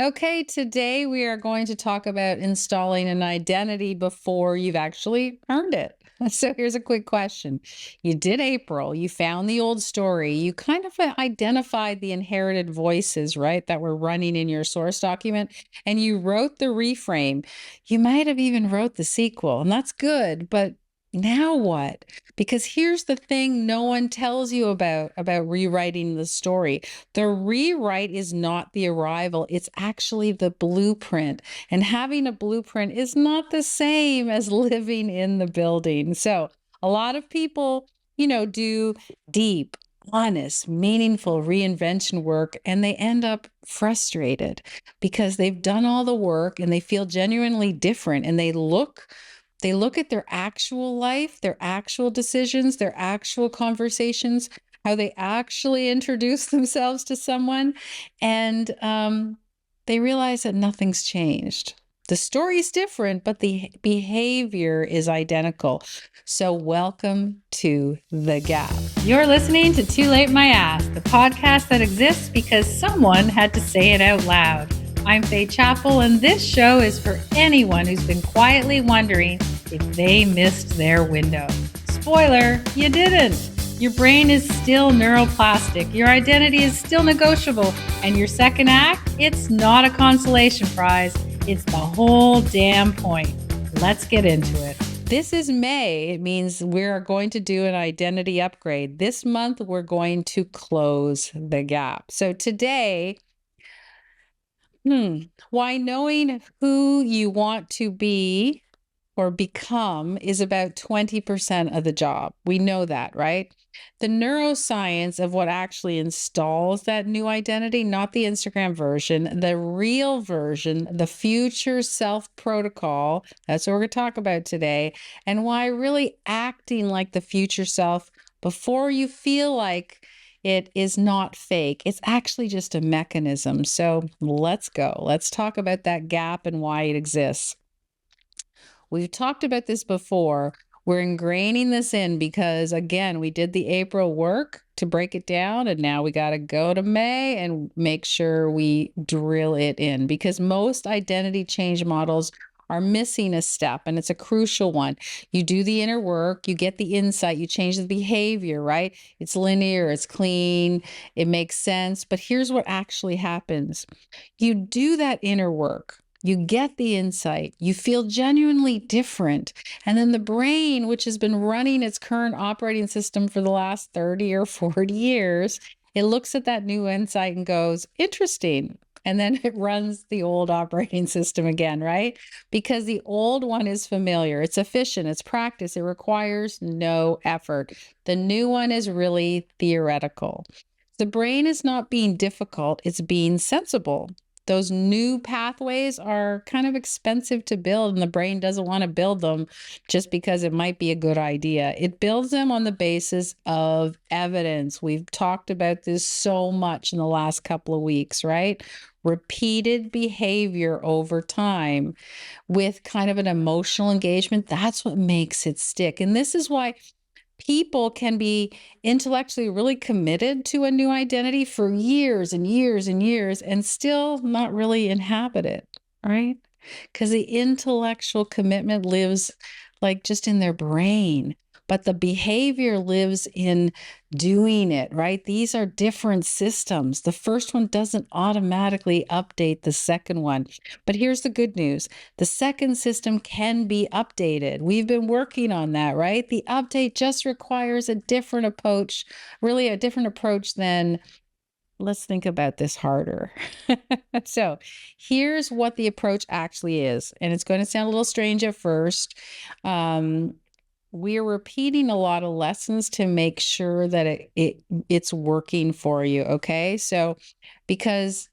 Okay, today we are going to talk about installing an identity before you've actually earned it. So here's a quick question. You did April, you found the old story, you kind of identified the inherited voices, right, that were running in your source document, and you wrote the reframe. You might have even wrote the sequel, and that's good, but now what? Because here's the thing no one tells you about rewriting the story. The rewrite is not the arrival, it's actually the blueprint. And having a blueprint is not the same as living in the building. So, a lot of people, do deep, honest, meaningful reinvention work and they end up frustrated because they've done all the work and they feel genuinely different and they look at their actual life, their actual decisions, their actual conversations, how they actually introduce themselves to someone, and they realize that nothing's changed. The story's different, but the behavior is identical. So, welcome to The Gap. You're listening to Too Late My Ass, the podcast that exists because someone had to say it out loud. I'm Faye Chappell, and this show is for anyone who's been quietly wondering if they missed their window. Spoiler, you didn't. Your brain is still neuroplastic, your identity is still negotiable, and your second act, it's not a consolation prize, it's the whole damn point. Let's get into it. This is May. It means we're going to do an identity upgrade. This month, we're going to close the gap. So today, why knowing who you want to be or become is about 20% of the job. We know that, right? The neuroscience of what actually installs that new identity, not the Instagram version, the real version, the future self protocol, that's what we're going to talk about today, and why really acting like the future self before you feel like it is not fake. It's actually just a mechanism. So let's go. Let's talk about that gap and why it exists. We've talked about this before. We're ingraining this in because, again, we did the April work to break it down, and now we got to go to May and make sure we drill it in because most identity change models are missing a step, and it's a crucial one. You do the inner work, you get the insight, you change the behavior, right? It's linear, it's clean, it makes sense. But here's what actually happens you do that inner work. You get the insight, you feel genuinely different. And then the brain, which has been running its current operating system for the last 30 or 40 years, it looks at that new insight and goes, interesting. And then it runs the old operating system again, right? Because the old one is familiar, it's efficient, it's practice, it requires no effort. The new one is really theoretical. The brain is not being difficult, it's being sensible. Those new pathways are kind of expensive to build, and the brain doesn't want to build them just because it might be a good idea. It builds them on the basis of evidence. We've talked about this so much in the last couple of weeks, right? Repeated behavior over time with kind of an emotional engagement. That's what makes it stick. And this is why people can be intellectually really committed to a new identity for years and years and years and still not really inhabit it, right? Because the intellectual commitment lives like just in their brain, but the behavior lives in doing it, right? These are different systems. The first one doesn't automatically update the second one. But here's the good news the second system can be updated. We've been working on that, right? The update just requires a different approach, really a different approach than let's think about this harder. So, here's what the approach actually is. And it's going to sound a little strange at first. We're repeating a lot of lessons to make sure that it's working for you, okay? So, because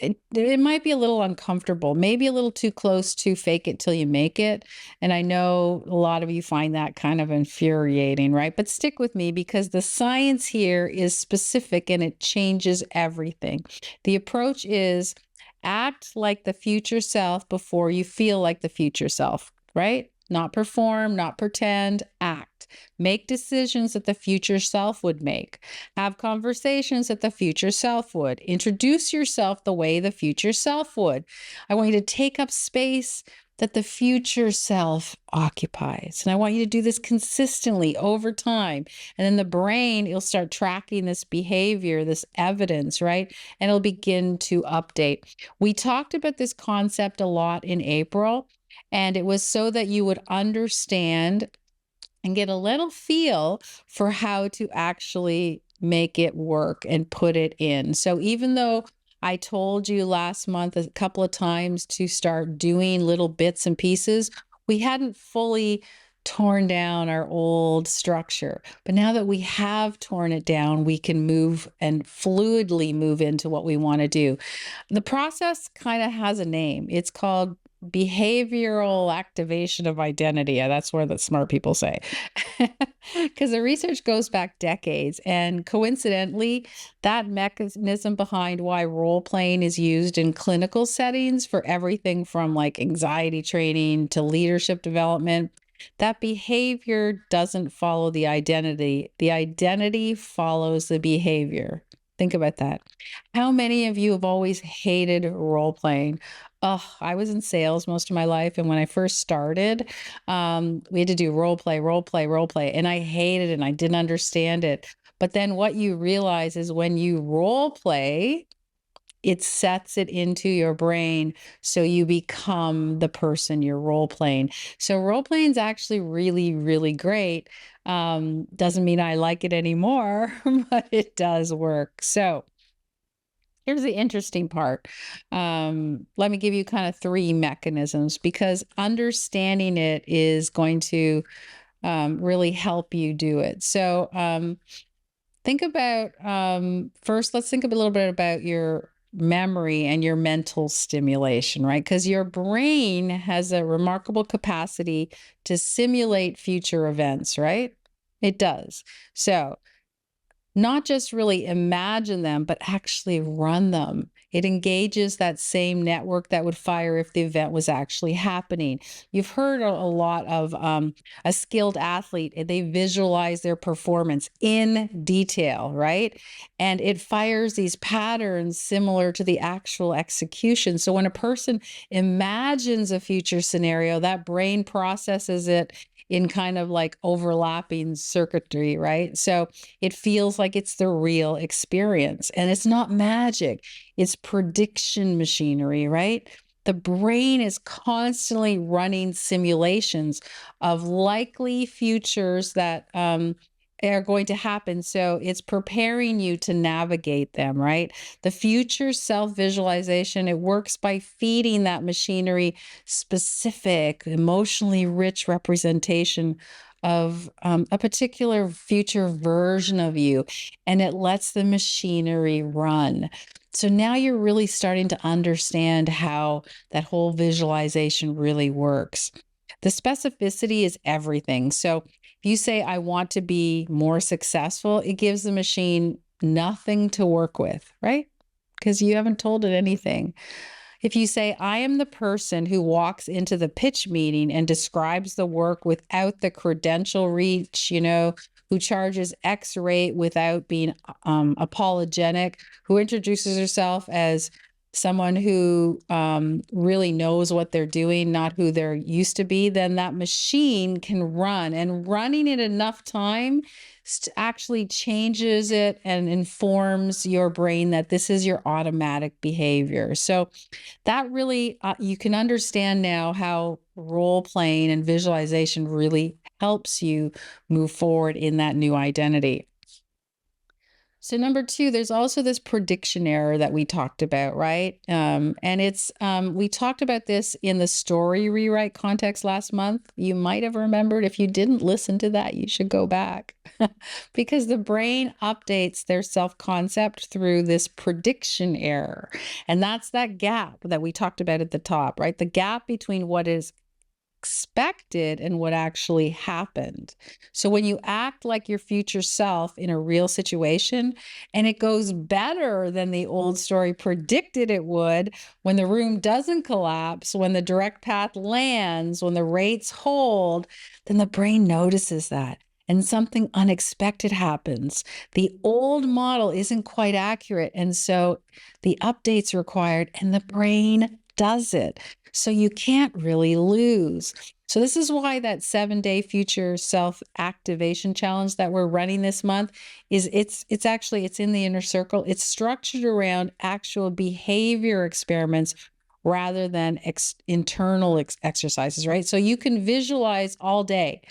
it might be a little uncomfortable, maybe a little too close to fake it till you make it. And I know a lot of you find that kind of infuriating, right? But stick with me because the science here is specific and it changes everything. The approach is act like the future self before you feel like the future self, right? Not perform, not pretend, act. Make decisions that the future self would make. Have conversations that the future self would. Introduce yourself the way the future self would. I want you to take up space that the future self occupies. And I want you to do this consistently over time. And then the brain, it'll start tracking this behavior, this evidence, right? And it'll begin to update. We talked about this concept a lot in April, and it was so that you would understand and get a little feel for how to actually make it work and put it in. So even though I told you last month a couple of times to start doing little bits and pieces, we hadn't fully torn down our old structure. But now that we have torn it down, we can move and fluidly move into what we want to do. The process kind of has a name. It's called behavioral activation of identity. That's where the smart people say. Because the research goes back decades. And coincidentally, that mechanism behind why role playing is used in clinical settings for everything from like anxiety training to leadership development, that behavior doesn't follow the identity. The identity follows the behavior. Think about that. How many of you have always hated role playing? Oh, I was in sales most of my life. And when I first started, we had to do role play, role play, role play. And I hated it and I didn't understand it. But then what you realize is when you role play, it sets it into your brain so you become the person you're role playing. So role playing is actually really, really great. Doesn't mean I like it anymore, but it does work. So here's the interesting part. Let me give you kind of three mechanisms because understanding it is going to really help you do it. So think about first, let's think a little bit about your memory and your mental stimulation, right? Because your brain has a remarkable capacity to simulate future events, right? It does. So not just really imagine them, but actually run them. It engages that same network that would fire if the event was actually happening. You've heard a lot of a skilled athlete, and they visualize their performance in detail, right? And it fires these patterns similar to the actual execution. So when a person imagines a future scenario, that brain processes it in kind of like overlapping circuitry, right? So it feels like it's the real experience. And it's not magic, it's prediction machinery, right? The brain is constantly running simulations of likely futures that are going to happen. So it's preparing you to navigate them, right? The future self-visualization, it works by feeding that machinery specific, emotionally rich representation of a particular future version of you, and it lets the machinery run. So now you're really starting to understand how that whole visualization really works. The specificity is everything. So if you say, I want to be more successful, it gives the machine nothing to work with, right? Because you haven't told it anything. If you say, I am the person who walks into the pitch meeting and describes the work without the credential reach, who charges X rate without being apologetic, who introduces herself as someone who really knows what they're doing, not who they're used to be, then that machine can run. And running it enough time actually changes it and informs your brain that this is your automatic behavior. So that really, you can understand now how role playing and visualization really helps you move forward in that new identity. So number two, there's also this prediction error that we talked about, right? And it's we talked about this in the story rewrite context last month. You might have remembered. If you didn't listen to that, you should go back because the brain updates their self-concept through this prediction error. And that's that gap that we talked about at the top, right? The gap between what is expected and what actually happened. So when you act like your future self in a real situation and it goes better than the old story predicted it would, when the room doesn't collapse, when the direct path lands, when the rates hold, then the brain notices that. and something unexpected happens. The old model isn't quite accurate. And so the update's required, and the brain does it. So you can't really lose. So this is why that 7-day future self activation challenge that we're running this month is it's in the inner circle. It's structured around actual behavior experiments rather than internal exercises, right? So you can visualize all day,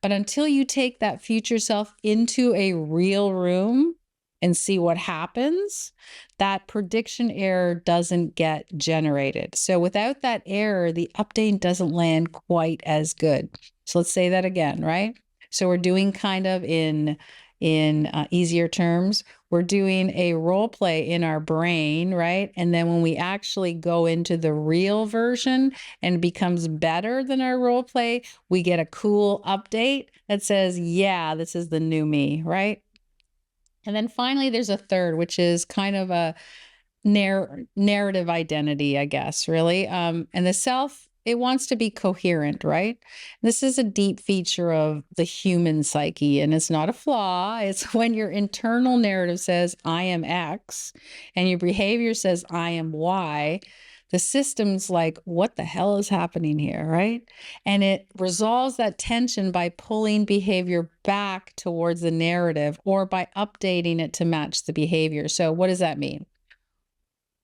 but until you take that future self into a real room and see what happens, that prediction error doesn't get generated. So without that error, the update doesn't land quite as good. So let's say that again, right? So we're doing kind of in easier terms, we're doing a role play in our brain, right? And then when we actually go into the real version and it becomes better than our role play, we get a cool update that says, yeah, this is the new me, right? And then finally, there's a third, which is kind of a narrative identity, I guess, really. And the self, it wants to be coherent, right? This is a deep feature of the human psyche, and it's not a flaw. It's when your internal narrative says, I am X, and your behavior says, I am Y. The system's like, what the hell is happening here, right? And it resolves that tension by pulling behavior back towards the narrative or by updating it to match the behavior. So, what does that mean?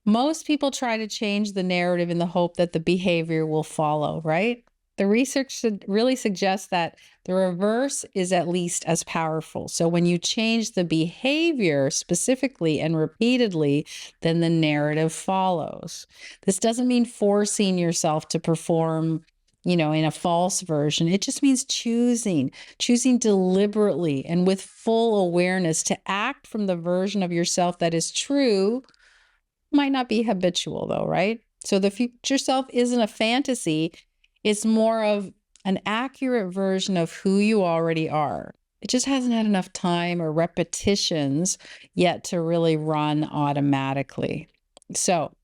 Most people try to change the narrative in the hope that the behavior will follow, right? The research really suggests that the reverse is at least as powerful. So when you change the behavior specifically and repeatedly, then the narrative follows. This doesn't mean forcing yourself to perform, in a false version. It just means choosing deliberately and with full awareness to act from the version of yourself that is true. Might not be habitual though, right? So the future self isn't a fantasy. It's more of an accurate version of who you already are. It just hasn't had enough time or repetitions yet to really run automatically. So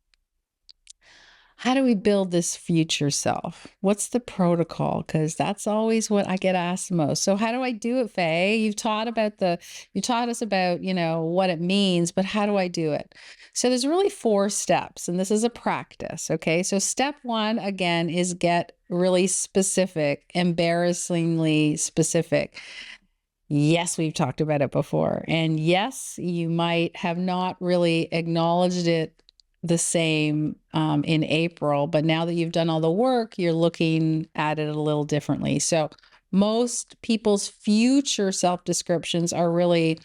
how do we build this future self? What's the protocol? Because that's always what I get asked most. So how do I do it, Faye? You taught us about, what it means, but how do I do it? So there's really 4 steps, and this is a practice. Okay. So step 1, again, is get really specific, embarrassingly specific. Yes, we've talked about it before. And yes, you might have not really acknowledged it the same in April, but now that you've done all the work, you're looking at it a little differently. So most people's future self descriptions are really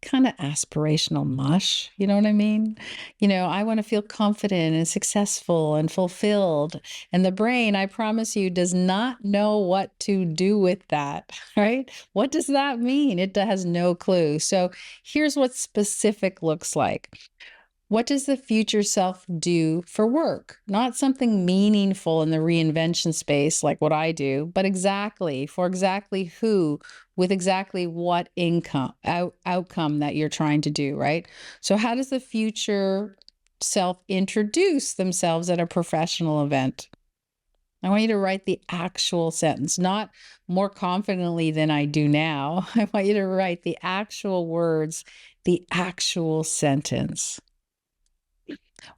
kind of aspirational mush. You know what I mean? I want to feel confident and successful and fulfilled. And the brain, I promise you, does not know what to do with that, right? What does that mean? It has no clue. So here's what specific looks like. What does the future self do for work? Not something meaningful in the reinvention space like what I do, but for exactly who, with exactly what outcome that you're trying to do, right? So how does the future self introduce themselves at a professional event? I want you to write the actual sentence, not more confidently than I do now. I want you to write the actual words, the actual sentence.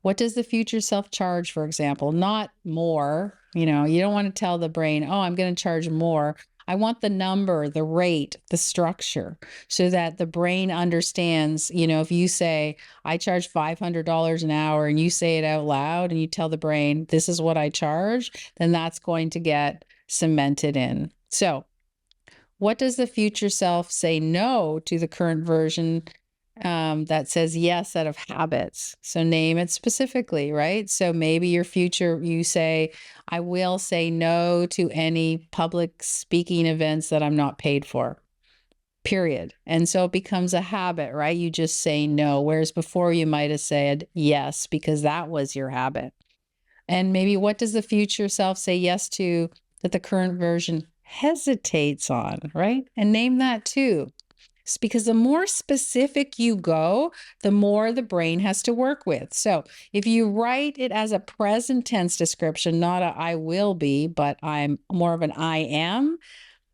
What does the future self charge, for example? Not more. You don't want to tell the brain, oh, I'm going to charge more. I want the number, the rate, the structure, so that the brain understands, if you say, I charge $500 an hour and you say it out loud and you tell the brain, this is what I charge, then that's going to get cemented in. So what does the future self say no to the current version that says yes out of habits? So name it specifically, right? So maybe your future, you say, I will say no to any public speaking events that I'm not paid for, period. And so it becomes a habit, right? You just say no. Whereas before you might have said yes, because that was your habit. And maybe what does the future self say yes to that the current version hesitates on, right? And name that too. Because the more specific you go, the more the brain has to work with. So if you write it as a present tense description, not a I will be, but I'm more of an I am,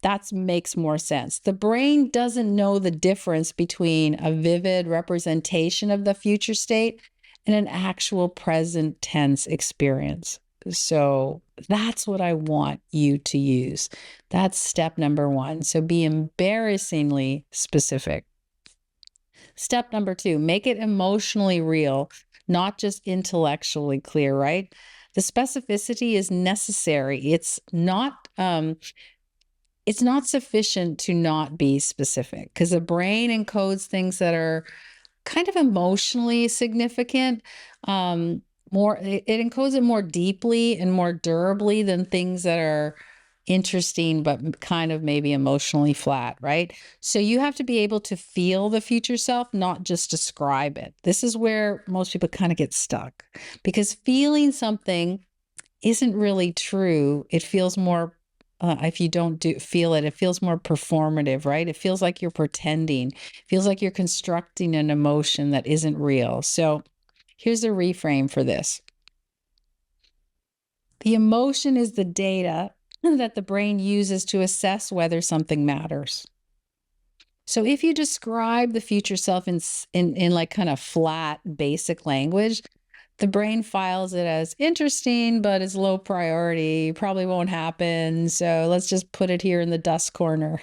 That makes more sense. The brain doesn't know the difference between a vivid representation of the future state and an actual present tense experience. So that's what I want you to use. That's step number one. So be embarrassingly specific. Step number two, make it emotionally real, not just intellectually clear, right? The specificity is necessary. It's not sufficient to not be specific because the brain encodes things that are kind of emotionally significant. It encodes it more deeply and more durably than things that are interesting but kind of maybe emotionally flat, right? So you have to be able to feel the future self, not just describe it. This is where most people kind of get stuck because feeling something isn't really true. It feels more if you don't feel it, it feels more performative, right? It feels like you're pretending. It feels like you're constructing an emotion that isn't real. So here's a reframe for this. The emotion is the data that the brain uses to assess whether something matters. So if you describe the future self in like kind of flat, basic language, the brain files it as interesting, but it's low priority, probably won't happen. So let's just put it here in the dust corner.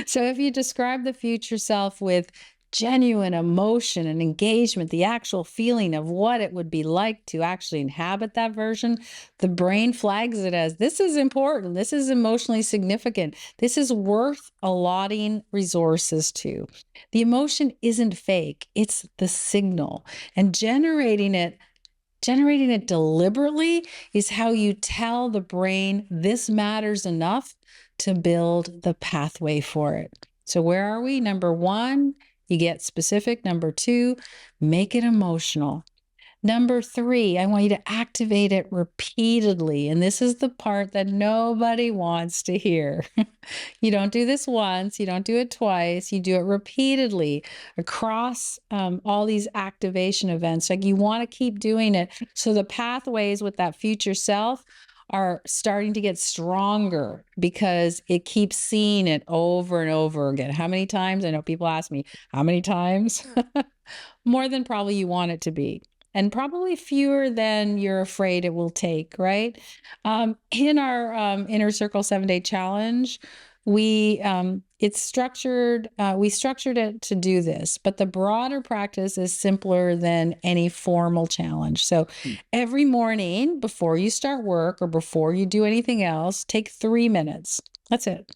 So if you describe the future self with genuine emotion and engagement, the actual feeling of what it would be like to actually inhabit that version, the brain flags it as this is important. This is emotionally significant. This is worth allotting resources to. The emotion isn't fake, it's the signal. And generating it deliberately is how you tell the brain this matters enough to build the pathway for it. So, where are we? Number one, you get specific. Number two, make it emotional. Number three, I want you to activate it repeatedly. And this is the part that nobody wants to hear. You don't do this once, you don't do it twice, you do it repeatedly across all these activation events. Like you want to keep doing it. So the pathways with that future self are starting to get stronger because it keeps seeing it over and over again. How many times? I know people ask me, how many times? More than probably you want it to be. And probably fewer than you're afraid it will take, right? In our Inner Circle 7-day challenge, we structured it to do this, but the broader practice is simpler than any formal challenge. So every morning before you start work or before you do anything else, take 3 minutes. That's it.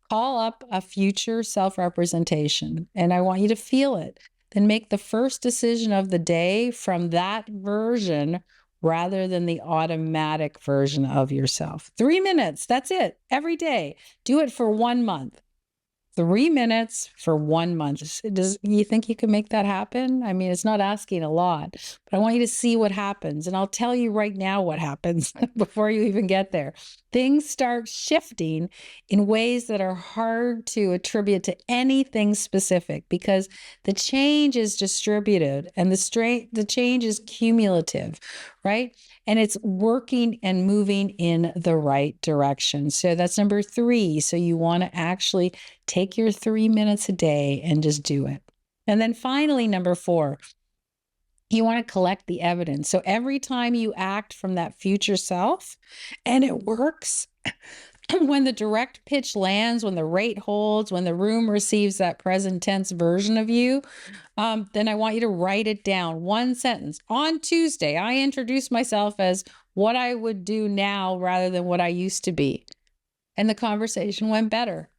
Call up a future self-representation, and I want you to feel it. Then make the first decision of the day from that version rather than the automatic version of yourself. 3 minutes, that's it, every day. Do it for 1 month. 3 minutes for 1 month. Does you think you can make that happen? I mean, it's not asking a lot, but I want you to see what happens. And I'll tell you right now what happens before you even get there. Things start shifting in ways that are hard to attribute to anything specific because the change is distributed and the change is cumulative, right? And it's working and moving in the right direction. So that's number 3. So you want to actually take your 3 minutes a day and just do it. And then finally, number 4, you want to collect the evidence. So every time you act from that future self and it works, when the direct pitch lands, when the rate holds, when the room receives that present tense version of you, then I want you to write it down. 1 sentence. On Tuesday, I introduced myself as what I would do now rather than what I used to be. And the conversation went better.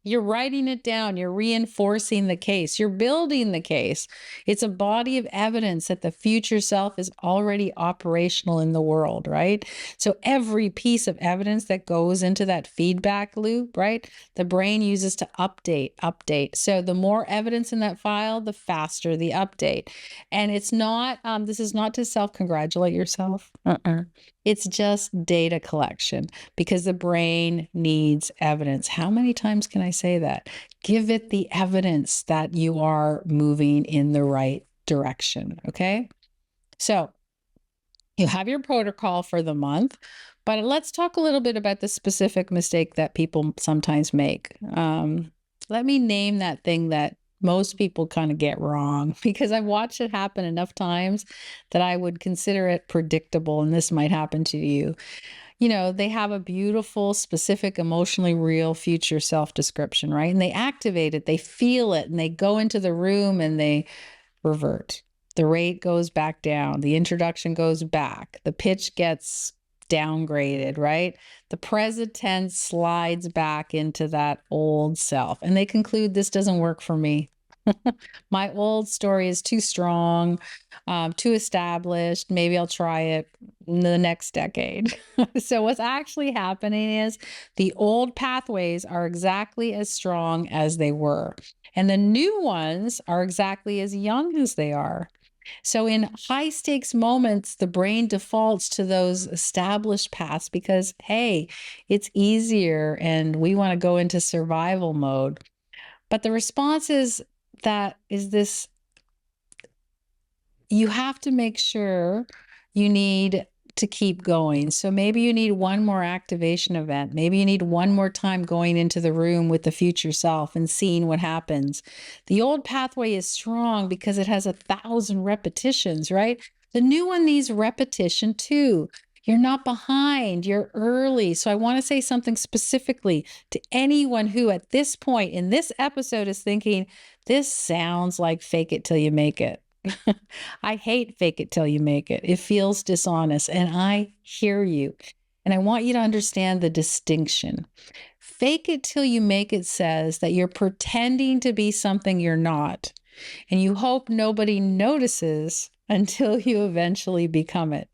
You're writing it down. You're reinforcing the case. You're building the case. It's a body of evidence that the future self is already operational in the world, right? So every piece of evidence that goes into that feedback loop, right? The brain uses to update. So the more evidence in that file, the faster the update. And it's not, this is not to self-congratulate yourself. It's just data collection because the brain needs evidence. How many times can I say that? Give it the evidence that you are moving in the right direction. Okay. So You have your protocol for the month, but let's talk a little bit about the specific mistake that people sometimes make. Let me name that thing that most people kind of get wrong because I've watched it happen enough times that I would consider it predictable, and this might happen to you. You know, they have a beautiful, specific, emotionally real future self description, right? And they activate it, they feel it, and they go into the room and they revert. The rate goes back down. The introduction goes back. The pitch gets downgraded, right? The present tense slides back into that old self. And they conclude this doesn't work for me. My old story is too strong, too established. Maybe I'll try it in the next decade. So, what's actually happening is the old pathways are exactly as strong as they were, and the new ones are exactly as young as they are. So, in high stakes moments, the brain defaults to those established paths because, hey, it's easier and we want to go into survival mode. But the response is that is this you have to make sure you need to keep going. So maybe you need one more activation event. Maybe you need one more time going into the room with the future self and seeing what happens. The old pathway is strong because it has 1,000 repetitions, right? The new one needs repetition too. You're not behind, you're early. So I want to say something specifically to anyone who at this point in this episode is thinking, this sounds like fake it till you make it. I hate fake it till you make it. It feels dishonest. And I hear you. And I want you to understand the distinction. Fake it till you make it says that you're pretending to be something you're not. And you hope nobody notices until you eventually become it.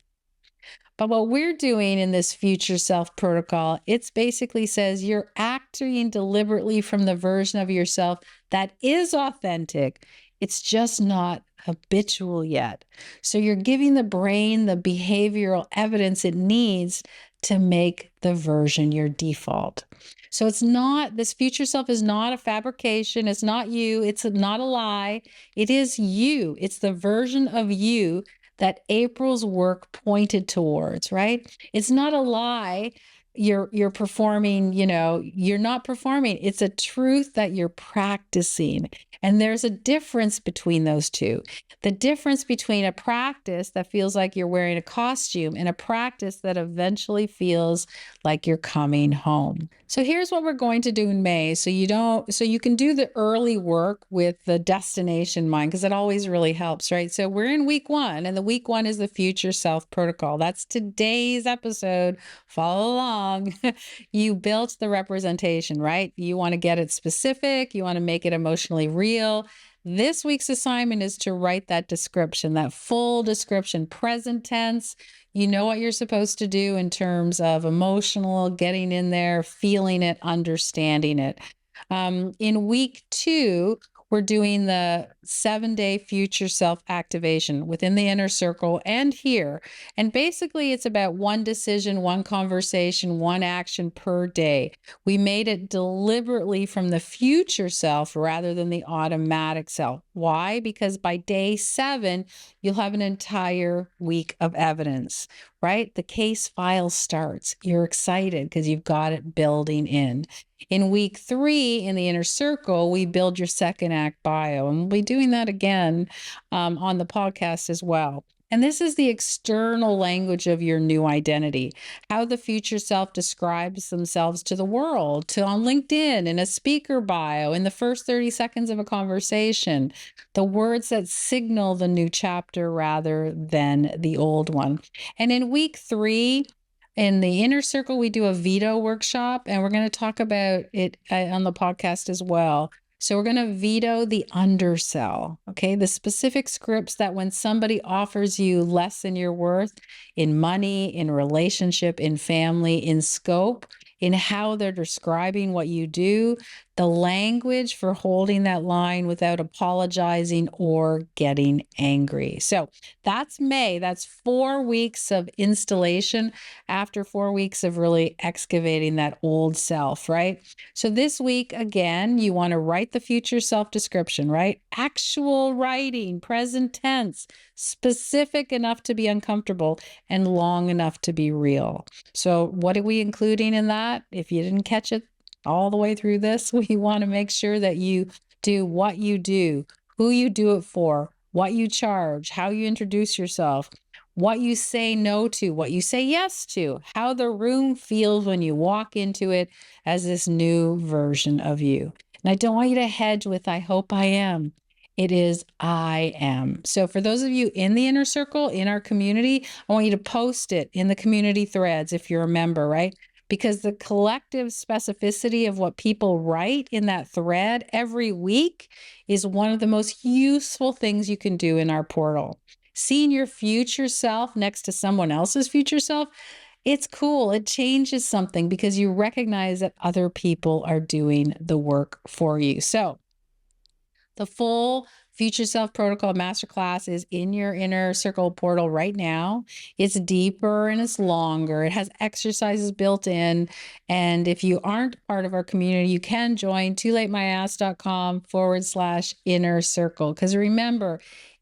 But what we're doing in this future self protocol, it's basically says you're acting deliberately from the version of yourself that is authentic. It's just not habitual yet. So you're giving the brain the behavioral evidence it needs to make the version your default. So it's not, this future self is not a fabrication. It's not you. It's not a lie. It is you. It's the version of you that April's work pointed towards, right? It's not a lie. You're performing, you're not performing. It's a truth that you're practicing. And there's a difference between those two. The difference between a practice that feels like you're wearing a costume and a practice that eventually feels like you're coming home. So here's what we're going to do in May. So you can do the early work with the destination mind because it always really helps, right? So we're in week 1 and the week 1 is the future self protocol. That's today's episode. Follow along. You built the representation, right? You want to get it specific. You want to make it emotionally real. This week's assignment is to write that description, that full description, present tense. You know what you're supposed to do in terms of emotional, getting in there, feeling it, understanding it. In week 2, we're doing the 7-day future self activation within the inner circle and here. And basically, it's about one decision, one conversation, one action per day. We made it deliberately from the future self rather than the automatic self. Why? Because by day 7, you'll have an entire week of evidence, right? The case file starts. You're excited because you've got it building in. In week 3, in the inner circle, we build your second act bio. And we'll be doing that again on the podcast as well. And this is the external language of your new identity, how the future self describes themselves to the world, to on LinkedIn, in a speaker bio, in the first 30 seconds of a conversation, the words that signal the new chapter rather than the old one. And in week 3, in the inner circle, we do a veto workshop, and we're going to talk about it on the podcast as well. So we're going to veto the undersell, okay? The specific scripts that when somebody offers you less than your worth in money, in relationship, in family, in scope, in how they're describing what you do, the language for holding that line without apologizing or getting angry. So that's May. That's 4 weeks of installation after 4 weeks of really excavating that old self, right? So this week, again, you want to write the future self description, right? Actual writing, present tense, specific enough to be uncomfortable, and long enough to be real. So, what are we including in that? If you didn't catch it all the way through this, we want to make sure that you do what you do, who you do it for, what you charge, how you introduce yourself, what you say no to, what you say yes to, how the room feels when you walk into it as this new version of you. And I don't want you to hedge with I hope I am. It is I am. So for those of you in the inner circle, in our community, I want you to post it in the community threads if you're a member, right? Because the collective specificity of what people write in that thread every week is one of the most useful things you can do in our portal. Seeing your future self next to someone else's future self, it's cool. It changes something because you recognize that other people are doing the work for you. So the full Future Self Protocol Masterclass is in your inner circle portal right now. It's deeper and it's longer. It has exercises built in. And if you aren't part of our community, you can join toolatemayass.com/inner circle. Because remember,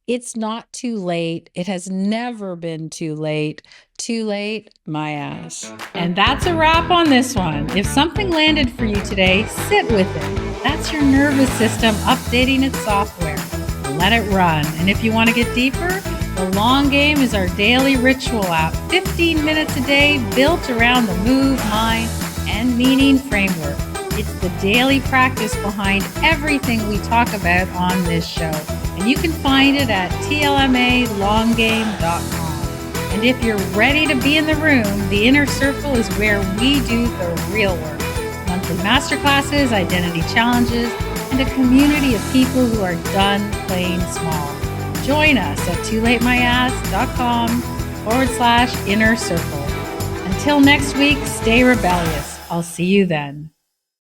it's not too late. It has never been too late. Too late, my ass. And that's a wrap on this one. If something landed for you today, sit with it. That's your nervous system updating its software. Let it run. And if you want to get deeper, the Long Game is our daily ritual app, 15 minutes a day, built around the move, mind, and meaning framework. It's the daily practice behind everything we talk about on this show. And you can find it at tlmalonggame.com. And if you're ready to be in the room, the inner circle is where we do the real work. Monthly masterclasses, identity challenges, and a community of people who are done playing small. Join us at toolatemayass.com/inner circle. Until next week, stay rebellious. I'll see you then.